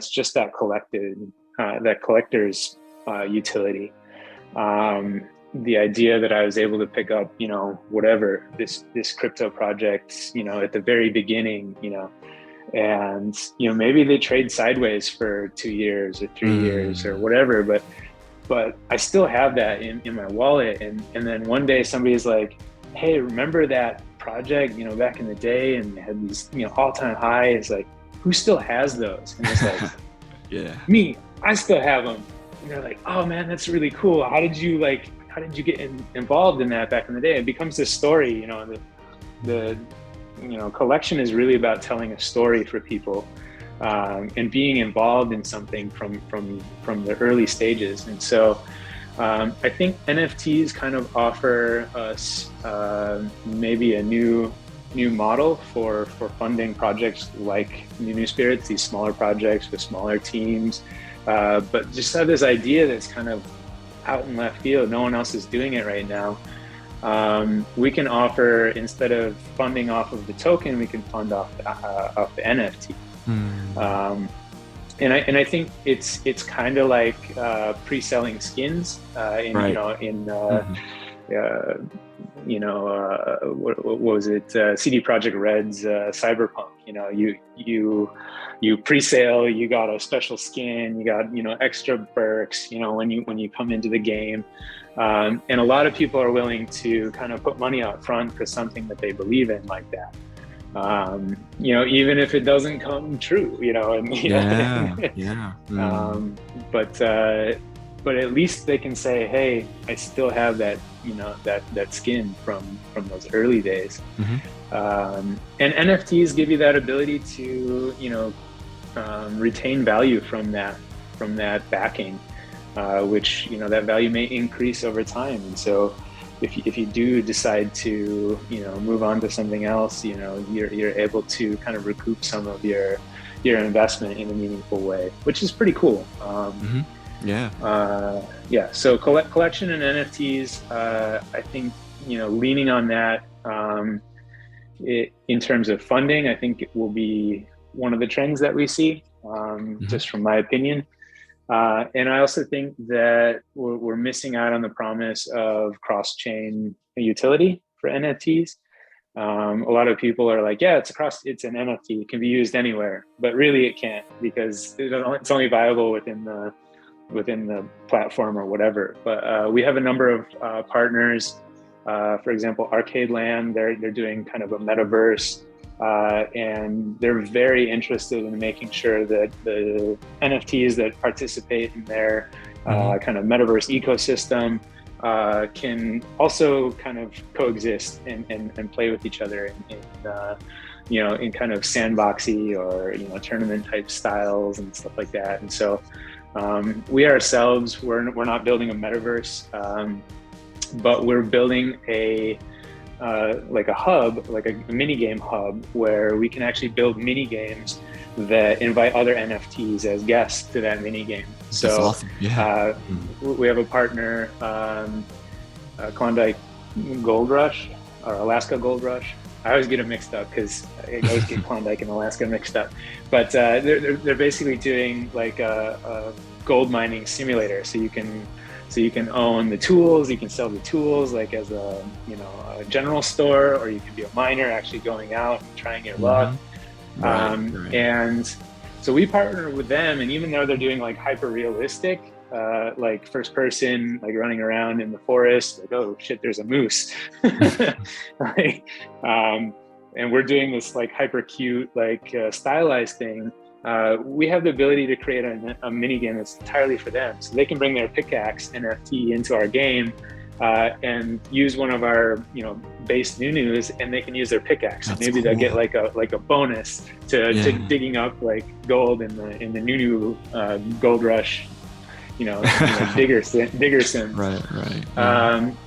it's just that collector's utility. The idea that I was able to pick up, whatever this crypto project, at the very beginning, and maybe they trade sideways for 2 years or 3 years or whatever, but I still have that in my wallet. And then one day somebody's like, hey, remember that project, back in the day, and they had these, all-time highs, like, who still has those? And it's like, yeah, me, I still have them. And they're like, oh man, that's really cool. How did you get involved in that back in the day? It becomes this story, the collection is really about telling a story for people, and being involved in something from the early stages. And so I think NFTs kind of offer us maybe a new model for funding projects like NuNu Spirits, these smaller projects with smaller teams, but just have this idea that's kind of out in left field. No one else is doing it right now. We can offer, instead of funding off of the token, we can fund off the NFT. And I think it's kind of like pre-selling skins what was it? CD Projekt Red's Cyberpunk. You pre-sale, you got a special skin, you got extra perks. When you come into the game, and a lot of people are willing to kind of put money up front for something that they believe in like that. Even if it doesn't come true, but at least they can say, hey, I still have that, that skin from those early days. And NFTs give you that ability to, retain value from that backing, which, that value may increase over time. And so if you do decide to, move on to something else, you're able to kind of recoup some of your investment in a meaningful way, which is pretty cool. So collection and NFTs, I think, leaning on that, in terms of funding, I think it will be one of the trends that we see, just from my opinion. And I also think that we're missing out on the promise of cross-chain utility for NFTs. A lot of people are like, yeah, it's an NFT, it can be used anywhere, but really it can't, because it's only viable within the platform or whatever. But we have a number of partners. For example, Arcade Land, they're doing kind of a metaverse, and they're very interested in making sure that the NFTs that participate in their kind of metaverse ecosystem can also kind of coexist and play with each other in kind of sandboxy or tournament type styles and stuff like that. And so we ourselves, we're not building a metaverse, but we're building like a hub, like a mini game hub, where we can actually build mini games that invite other NFTs as guests to that mini game. So that's awesome. Yeah. We have a partner, Klondike Gold Rush or Alaska Gold Rush. I always get them mixed up because I always get Klondike and Alaska mixed up. But they're basically doing like a gold mining simulator. So you can own the tools, you can sell the tools like as a general store, or you can be a miner actually going out and trying your luck. Right. And so we partner with them, and even though they're doing like hyper realistic, like first person, like running around in the forest, like, oh shit, there's a moose. And we're doing this like hyper cute, like stylized thing. We have the ability to create a mini game that's entirely for them. So they can bring their pickaxe NFT into our game, and use one of our, base NuNus, and they can use their pickaxe. That's maybe cool. They'll get like a bonus to digging up like gold in the NuNu Gold Rush, digger sim. Right.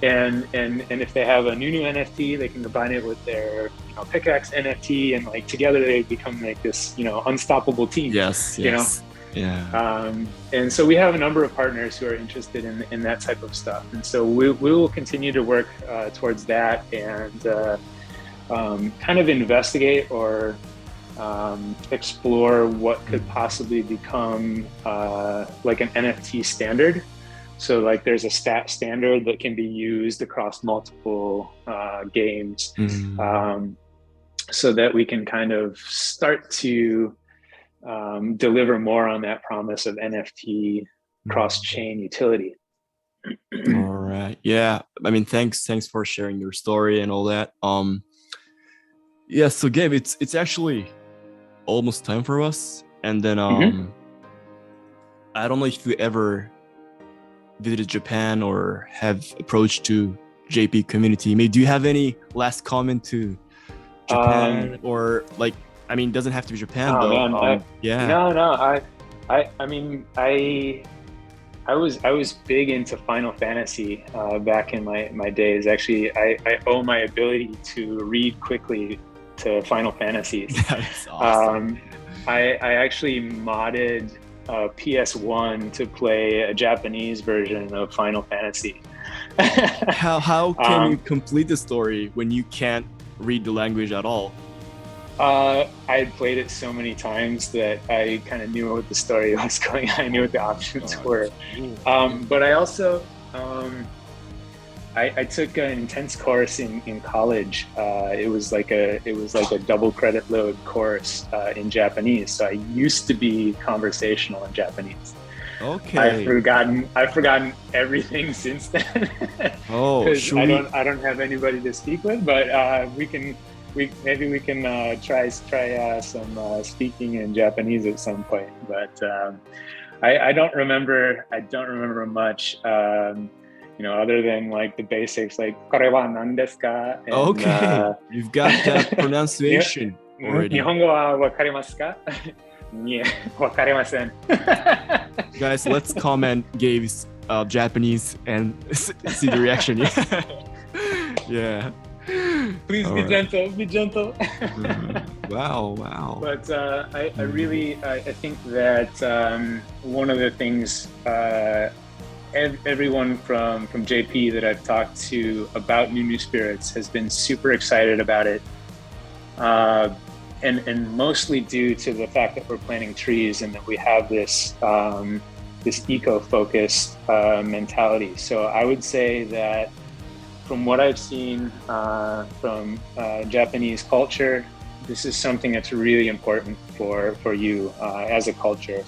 And if they have a NuNu NFT, they can combine it with their pickaxe NFT, and like together they become like this unstoppable team. Yes. Yeah. And so we have a number of partners who are interested in that type of stuff, and so we will continue to work towards that, and kind of investigate or explore what could possibly become like an NFT standard. So like there's a stat standard that can be used across multiple games, so that we can kind of start to deliver more on that promise of NFT cross-chain utility. All right. Yeah. I mean, thanks for sharing your story and all that. Yeah. So Gabe, it's actually almost time for us. And then I don't know if you ever visited Japan or have approached to JP community. Maybe do you have any last comment to Japan or like? I mean, it doesn't have to be Japan, but yeah. No. I mean, I was big into Final Fantasy back in my days. Actually, I owe my ability to read quickly to Final Fantasies. That's awesome. I actually modded PS1 to play a Japanese version of Final Fantasy. How can you complete the story when you can't read the language at all? I had played it so many times that I kind of knew what the story was going on. I knew what the options were. But I also, I took an intense course in college. It was like a double credit load course in Japanese. So I used to be conversational in Japanese. Okay. I've forgotten everything since then. Oh, sure. I don't have anybody to speak with, but maybe we can try some speaking in Japanese at some point. But I don't remember much, other than like the basics, like これは何ですか? Okay, you've got that pronunciation already. 日本語はわかりますか? いえ、わかりません。Guys, let's comment Gabe's Japanese and see the reaction. Yeah. Please be gentle. Wow. But I really think that one of the things everyone from JP that I've talked to about NuNu Spirits has been super excited about it, and mostly due to the fact that we're planting trees and that we have this eco-focused mentality. So I would say that from what I've seen from Japanese culture, this is something that's really important for you as a culture.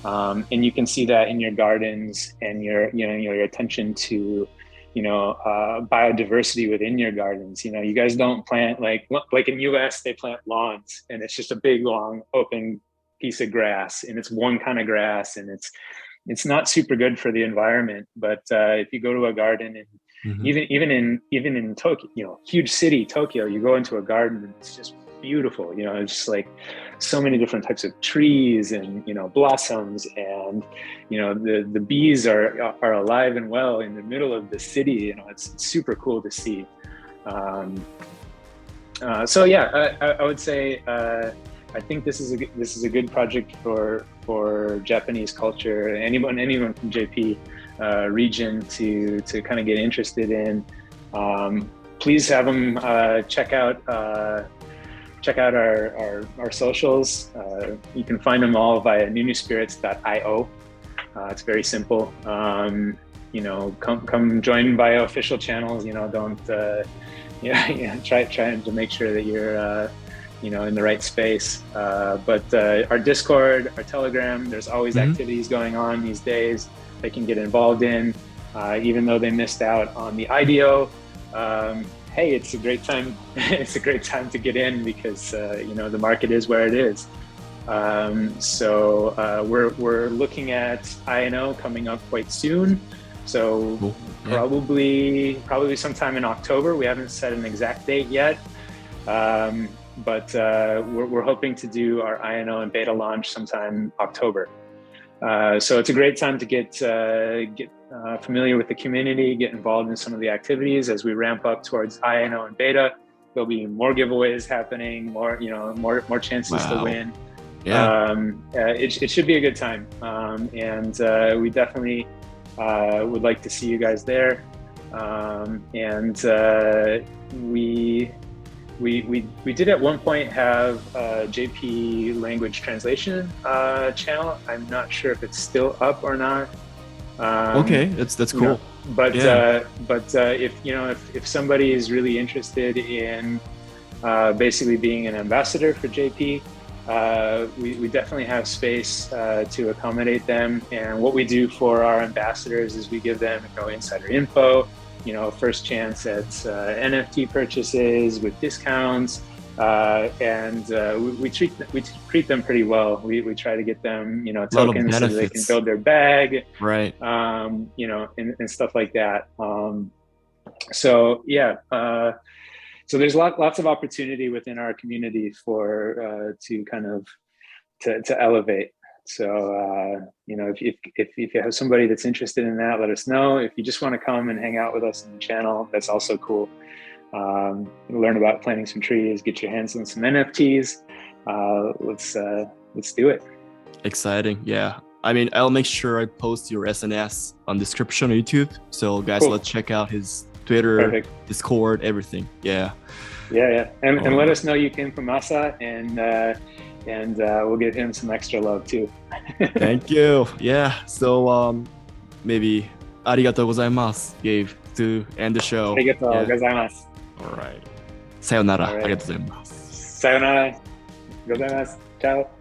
And you can see that in your gardens and your attention to, biodiversity within your gardens. You guys don't plant like in US, they plant lawns and it's just a big, long, open piece of grass, and it's one kind of grass, and it's not super good for the environment. But if you go to a garden and even in Tokyo, huge city, Tokyo, you go into a garden and it's just beautiful. It's just like so many different types of trees and blossoms, and the bees are alive and well in the middle of the city. It's super cool to see. So yeah, I would say I think this is a good project for Japanese culture. Anyone from JP region to kind of get interested in. Please have them check out our socials. You can find them all via nunuspirits.io. It's very simple. Come join via official channels. Don't try to make sure that you're in the right space. But our Discord, our Telegram, there's always activities going on these days they can get involved in, even though they missed out on the IDO. Hey, it's a great time. It's a great time to get in because the market is where it is. So we're looking at INO coming up quite soon. So cool. Probably sometime in October. We haven't set an exact date yet, but we're hoping to do our INO and beta launch sometime October. So it's a great time to get familiar with the community, get involved in some of the activities as we ramp up towards INO and beta. There'll be more giveaways happening, more chances to win. Yeah. It should be a good time. And we definitely would like to see you guys there. And we we did at one point have a JP language translation channel. I'm not sure if it's still up or not. Okay, that's cool. But if somebody is really interested in basically being an ambassador for JP, we definitely have space to accommodate them. And what we do for our ambassadors is we give them insider info, first chance at NFT purchases with discounts, and we treat them pretty well. We try to get them tokens so they can build their bag, right? And stuff like that. So there's lots of opportunity within our community for to kind of to elevate. So if you have somebody that's interested in that, let us know. If you just want to come and hang out with us on the channel, that's also cool. Learn about planting some trees, get your hands on some NFTs. Let's do it. Exciting, yeah. I mean, I'll make sure I post your SNS on description on YouTube. So guys, Let's check out his Twitter, Perfect. Discord, everything. Yeah. And let us know you came from Masa, and we'll give him some extra love too. Thank you. Yeah. So maybe ありがとうございます Gabe to end the show. ありがとうございます。All right. さよなら。ありがとうございます。さよなら。ございます。Ciao.